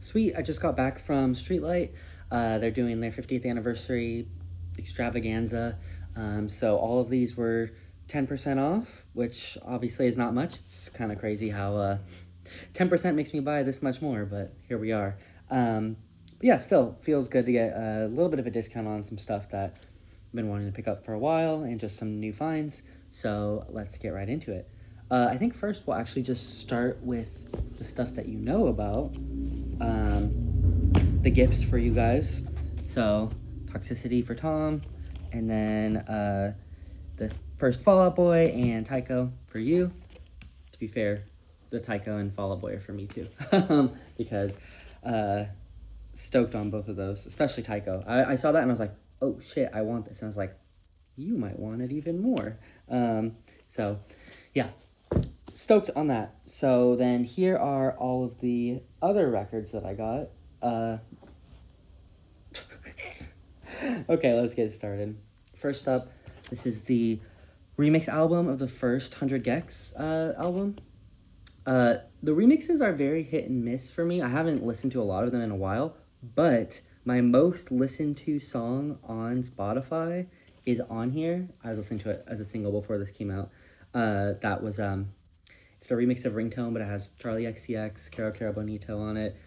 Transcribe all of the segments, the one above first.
Sweet, I just got back from Streetlight. They're doing their 50th anniversary extravaganza. So all of these were 10% off, which obviously is not much. It's kind of crazy how 10% makes me buy this much more, but here we are. But yeah, still feels good to get a little bit of a discount on some stuff that I've been wanting to pick up for a while and just some new finds. So let's get right into it. I think first we'll actually just start with the stuff that you know about. The gifts for you guys. So Toxicity for Tom, and then the first Fall Out Boy and Tycho for you. To be fair, the Tycho and Fall Out Boy are for me too. Because stoked on both of those, especially Tycho. I saw that and I was like, oh shit, I want this. And I was like, you might want it even more. So yeah, stoked on that. So then here are all of the other records that I got. Okay, let's get started. First up, this is the remix album of the first 100 Gex album. The remixes are very hit and miss for me. I haven't listened to a lot of them in a while, but my most listened to song on Spotify is on here. I was listening to it as a single before this came out. That was it's the remix of Ringtone, but it has Charlie XCX, Caro Caro Bonito on it.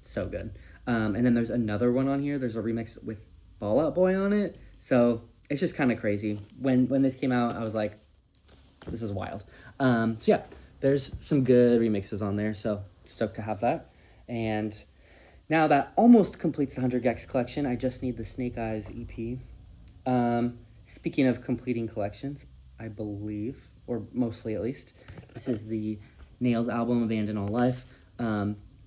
So good. And then there's another one on here. There's a remix with Fall Out Boy on it. So it's just kind of crazy. When this came out, I was like, this is wild. So yeah, there's some good remixes on there. So stoked to have that. And now that almost completes the 100 Gex collection, I just need the Snake Eyes EP. Speaking of completing collections, I believe, or mostly at least, this is the Nails album, Abandon All Life.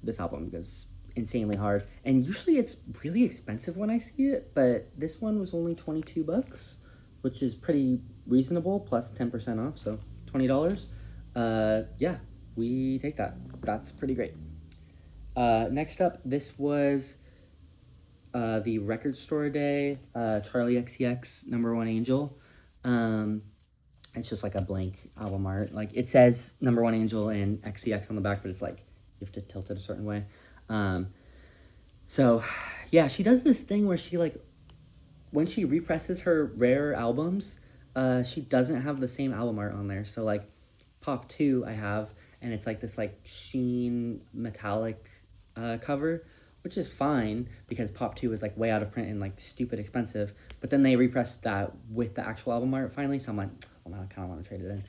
This album goes insanely hard, and usually it's really expensive when I see it, but this one was only $22, which is pretty reasonable, plus 10% off, so $20. Yeah, we take that. That's pretty great. Next up, this was the Record Store Day, Charlie XCX, Number One Angel. It's just like a blank album art. Like, it says Number One Angel and XCX on the back, but it's like, you have to tilt it a certain way. So yeah, she does this thing where she, like, when she represses her rare albums, she doesn't have the same album art on there. So like Pop 2 I have, and it's like this like sheen metallic cover, which is fine because Pop 2 is like way out of print and like stupid expensive, but then they repressed that with the actual album art finally, so I'm like, well, now I kind of want to trade it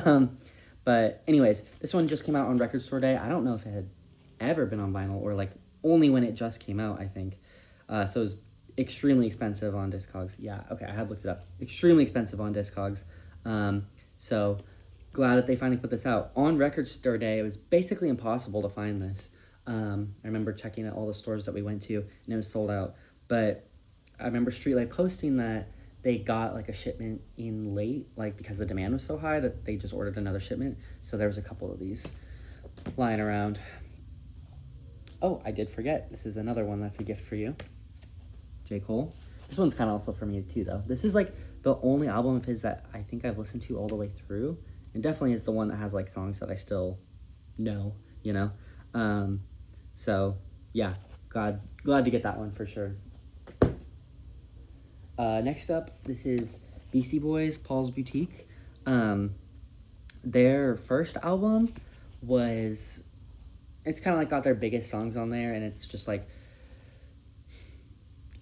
in. But anyways, this one just came out on Record Store Day. I don't know if it had ever been on vinyl, or like only when it just came out, I think. So it was extremely expensive on Discogs. Yeah, okay, I had looked it up. Extremely expensive on Discogs. So glad that they finally put this out. On Record Store Day, it was basically impossible to find this. I remember checking at all the stores that we went to, and it was sold out. But I remember Streetlight posting that they got like a shipment in late, like because the demand was so high that they just ordered another shipment. So there was a couple of these lying around. Oh, I did forget. This is another one that's a gift for you. J. Cole. This one's kind of also for me too, though. This is like the only album of his that I think I've listened to all the way through. And definitely is the one that has like songs that I still know, you know? So yeah, glad to get that one for sure. Next up, this is Beastie Boys, Paul's Boutique. Their first album was, it's kind of like got their biggest songs on there, and it's just like,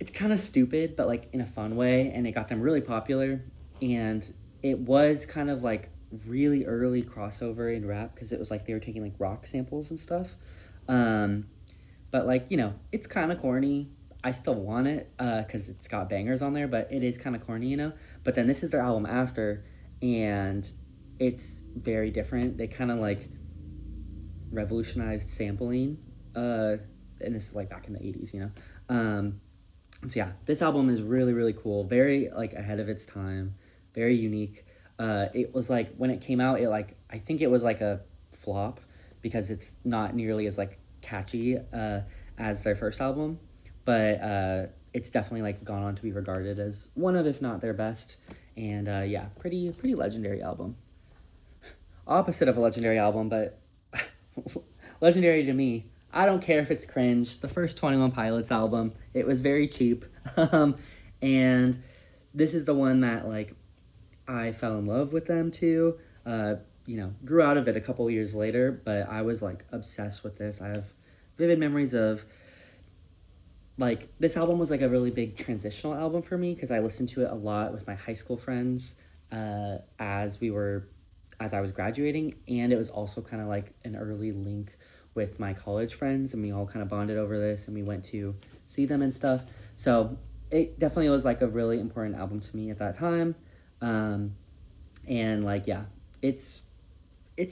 it's kind of stupid, but like in a fun way, and it got them really popular, and it was kind of like really early crossover in rap, because it was like they were taking like rock samples and stuff, but like, you know, it's kind of corny. I still want it, because it's got bangers on there, but it is kind of corny, you know, but then this is their album after, and it's very different. They kind of like revolutionized sampling, and this is like back in the 80s, you know. So yeah, this album is really, really cool, very like ahead of its time, very unique. It was like, when it came out, it like, I think it was like a flop because it's not nearly as like catchy as their first album, but it's definitely like gone on to be regarded as one of, if not their best. And yeah, pretty legendary album. Opposite of a legendary album, but legendary to me. I don't care if it's cringe. The first 21 Pilots album, it was very cheap. And this is the one that, like, I fell in love with them too. Grew out of it a couple years later, but I was, like, obsessed with this. I have vivid memories of, like, this album was, like, a really big transitional album for me because I listened to it a lot with my high school friends as I was graduating, and it was also kind of like an early link with my college friends, and we all kind of bonded over this, and we went to see them and stuff. So it definitely was like a really important album to me at that time. And like, yeah, it's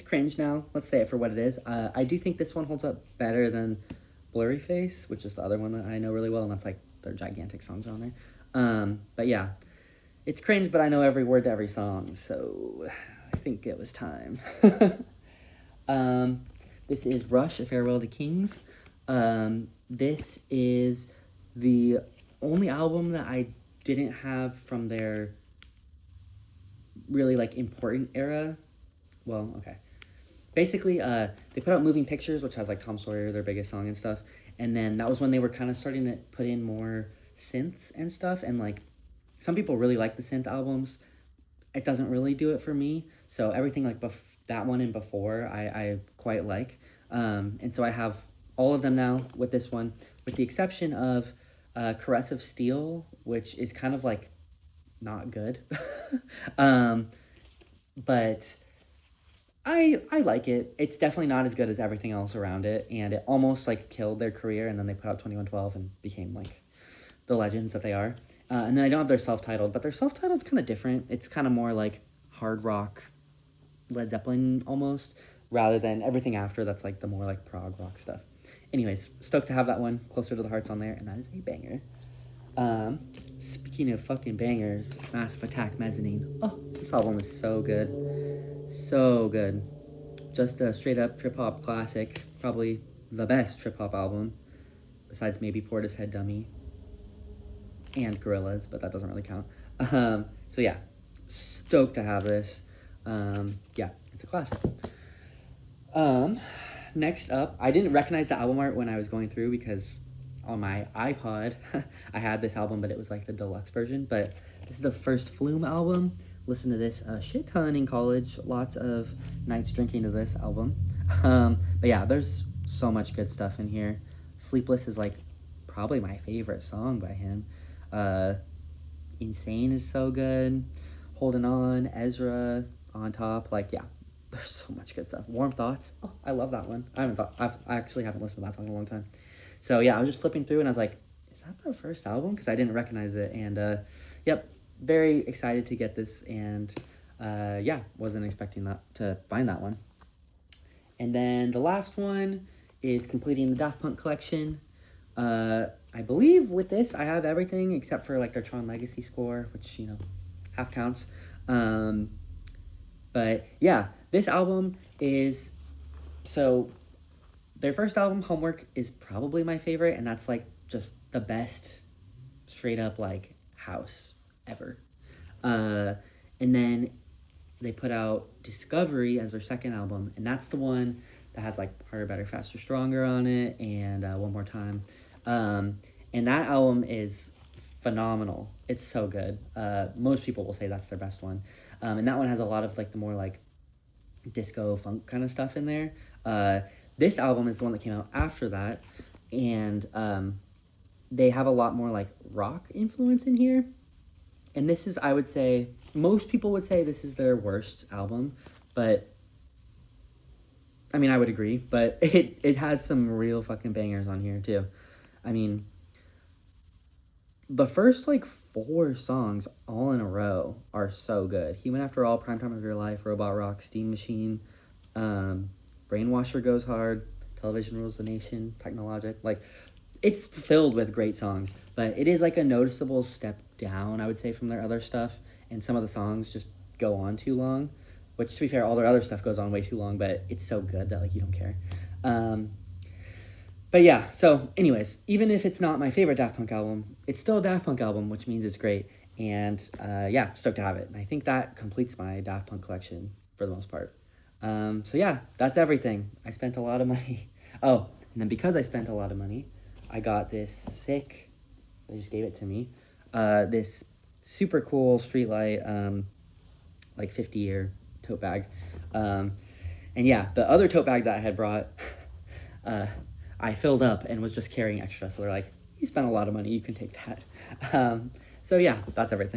cringe now. Let's say it for what it is. I do think this one holds up better than Blurry Face, which is the other one that I know really well, and that's like their gigantic songs on there. But yeah, it's cringe, but I know every word to every song, so I think it was time. This is Rush, A Farewell to Kings. This is the only album that I didn't have from their really, like, important era. Well, okay. Basically, they put out Moving Pictures, which has, like, Tom Sawyer, their biggest song and stuff. And then that was when they were kind of starting to put in more synths and stuff. And, like, some people really like the synth albums. It doesn't really do it for me. So everything, like, that one and before, I quite like. And so I have all of them now with this one, with the exception of Caress of Steel, which is kind of, like, not good. But I like it. It's definitely not as good as everything else around it, and it almost, like, killed their career, and then they put out 2112 and became, like, the legends that they are. And then I don't have their self-titled, but their self-titled's kind of different. It's kind of more, like, hard rock, Led Zeppelin almost, rather than everything after that's, like, the more, like, prog rock stuff. Anyways, stoked to have that one, Closer to the Heart's on there, and that is a banger. Speaking of fucking bangers, Massive Attack Mezzanine. Oh, this album is so good. So good. Just a straight up trip hop classic. Probably the best trip hop album, besides maybe Portishead Dummy and Gorillaz, but that doesn't really count. So yeah, stoked to have this. Yeah, it's a classic. Next up, I didn't recognize the album art when I was going through because on my iPod, I had this album, but it was like the deluxe version. But this is the first Flume album. Listened to this a shit ton in college. Lots of nights drinking to this album. But yeah, there's so much good stuff in here. Sleepless is like probably my favorite song by him. Insane is so good. Holding On, Ezra, On Top. Like, yeah, there's so much good stuff. Warm Thoughts. Oh, I love that one. I actually haven't listened to that song in a long time. So yeah, I was just flipping through and I was like, is that the first album? Because I didn't recognize it. And yep, very excited to get this. And yeah, wasn't expecting to find that one. And then the last one is completing the Daft Punk collection. I believe with this, I have everything except for like their Tron Legacy score, which, you know, half counts. But yeah, this album is, so their first album, Homework, is probably my favorite, and that's like just the best straight up like house ever. And then they put out Discovery as their second album, and that's the one that has like Harder, Better, Faster, Stronger on it, and One More Time. And that album is phenomenal. It's so good. Most people will say that's their best one. And that one has a lot of like the more like disco funk kind of stuff in there. This album is the one that came out after that, and they have a lot more like rock influence in here. And this is, I would say, most people would say this is their worst album, but I mean, I would agree, but it has some real fucking bangers on here too. I mean, the first like 4 songs all in a row are so good. Human After All, Prime Time of Your Life, Robot Rock, Steam Machine, Brainwasher Goes Hard, Television Rules the Nation, Technologic. Like, it's filled with great songs, but it is like a noticeable step down, I would say, from their other stuff. And some of the songs just go on too long, which, to be fair, all their other stuff goes on way too long, but it's so good that like you don't care. But yeah, so anyways, even if it's not my favorite Daft Punk album, it's still a Daft Punk album, which means it's great. And yeah, stoked to have it. And I think that completes my Daft Punk collection for the most part. So yeah, that's everything. I spent a lot of money. Oh, And then because I spent a lot of money, I got this sick, they just gave it to me, this super cool streetlight, like 50-year tote bag. And yeah, the other tote bag that I had brought, I filled up and was just carrying extra. So they're like, you spent a lot of money, you can take that. So yeah, that's everything.